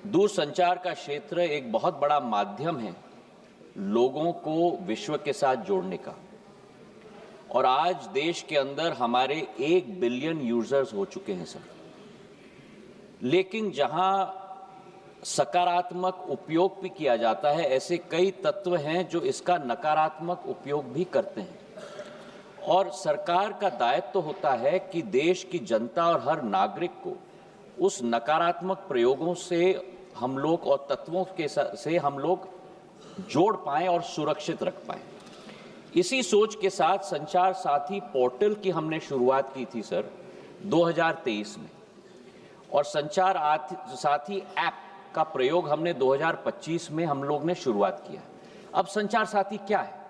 दूरसंचार का क्षेत्र एक बहुत बड़ा माध्यम है लोगों को विश्व के साथ जोड़ने का। और आज देश के अंदर हमारे 1 बिलियन यूजर्स हो चुके हैं सर। लेकिन जहां सकारात्मक उपयोग भी किया जाता है, ऐसे कई तत्व हैं जो इसका नकारात्मक उपयोग भी करते हैं। और सरकार का दायित्व होता है कि देश की जनता और हर नागरिक को उस नकारात्मक प्रयोगों से हम लोग और तत्वों के से हम लोग जोड़ पाएं और सुरक्षित रख पाएं। इसी सोच के साथ संचार साथी पोर्टल की हमने शुरुआत की थी सर 2023 में, और संचार साथी ऐप का प्रयोग हमने 2025 में हम लोग ने शुरुआत किया। अब संचार साथी क्या है?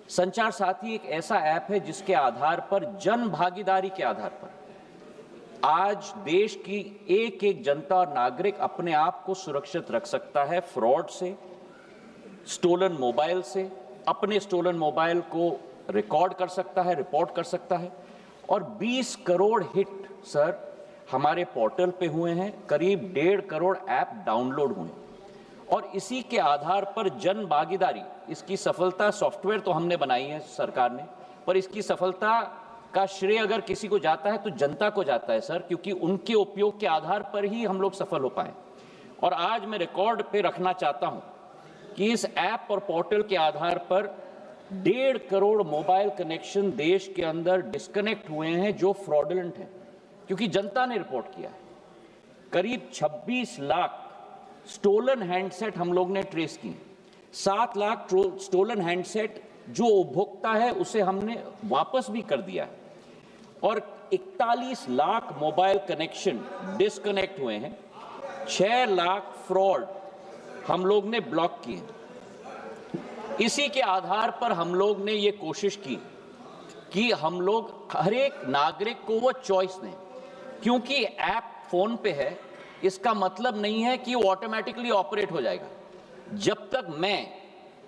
संचार साथी एक ऐसा ऐप है जिसके आधार पर जन भागीदारी के आधार पर आज देश की एक एक जनता और नागरिक अपने आप को सुरक्षित रख सकता है फ्रॉड से, स्टोलन मोबाइल से। अपने स्टोलन मोबाइल को रिकॉर्ड कर सकता है, रिपोर्ट कर सकता है। और 20 करोड़ हिट सर हमारे पोर्टल पे हुए हैं, करीब 1.5 करोड़ ऐप डाउनलोड हुए। और इसी के आधार पर जन भागीदारी, इसकी सफलता, सॉफ्टवेयर तो हमने बनाई है सरकार ने, पर इसकी सफलता का श्रेय अगर किसी को जाता है तो जनता को जाता है सर, क्योंकि उनके उपयोग के आधार पर ही हम लोग सफल हो पाए। और आज मैं रिकॉर्ड पे रखना चाहता हूं कि इस ऐप और पोर्टल के आधार पर 1.5 करोड़ मोबाइल कनेक्शन देश के अंदर डिस्कनेक्ट हुए हैं जो फ्रॉडुलेंट हैं, क्योंकि जनता ने रिपोर्ट किया है। करीब 26 लाख स्टोलन हैंडसेट हम लोग ने ट्रेस किए। 7 लाख स्टोलन हैंडसेट जो उपभोक्ता है उसे हमने वापस भी कर दिया है। और 41 लाख मोबाइल कनेक्शन डिस्कनेक्ट हुए हैं। 6 लाख फ्रॉड हम लोग ने ब्लॉक किए। इसी के आधार पर हम लोग ने ये कोशिश की कि हम लोग हर एक नागरिक को वो चॉइस दें, क्योंकि ऐप फोन पे है इसका मतलब नहीं है कि वो ऑटोमेटिकली ऑपरेट हो जाएगा। जब तक मैं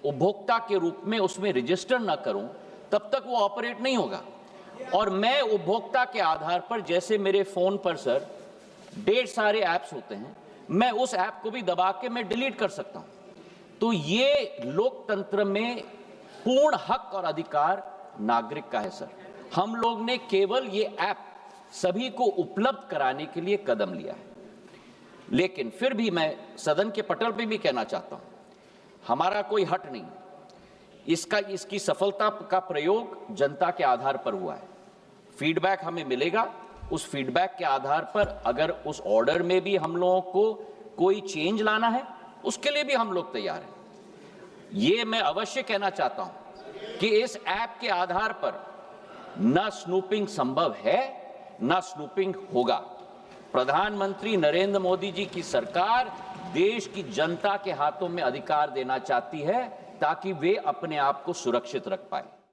उपभोक्ता के रूप में उसमें रजिस्टर ना करूं तब तक वो ऑपरेट नहीं होगा। और मैं उपभोक्ता के आधार पर, जैसे मेरे फोन पर सर ढेर सारे ऐप्स होते हैं, मैं उस ऐप को भी दबा के मैं डिलीट कर सकता हूं। तो ये लोकतंत्र में पूर्ण हक और अधिकार नागरिक का है सर। हम लोग ने केवल ये ऐप सभी को उपलब्ध कराने के लिए कदम लिया है। लेकिन फिर भी मैं सदन के पटल पे भी कहना चाहता हूं, हमारा कोई हट नहीं। इसकी सफलता का प्रयोग जनता के आधार पर हुआ है। फीडबैक हमें मिलेगा, उस फीडबैक के आधार पर अगर उस ऑर्डर में भी हम लोगों को कोई चेंज लाना है उसके लिए भी हम लोग तैयार हैं। ये मैं अवश्य कहना चाहता हूं कि इस ऐप के आधार पर न स्नूपिंग संभव है न स्नूपिंग होगा। प्रधानमंत्री नरेंद्र मोदी जी की सरकार देश की जनता के हाथों में अधिकार देना चाहती है ताकि वे अपने आप को सुरक्षित रख पाए।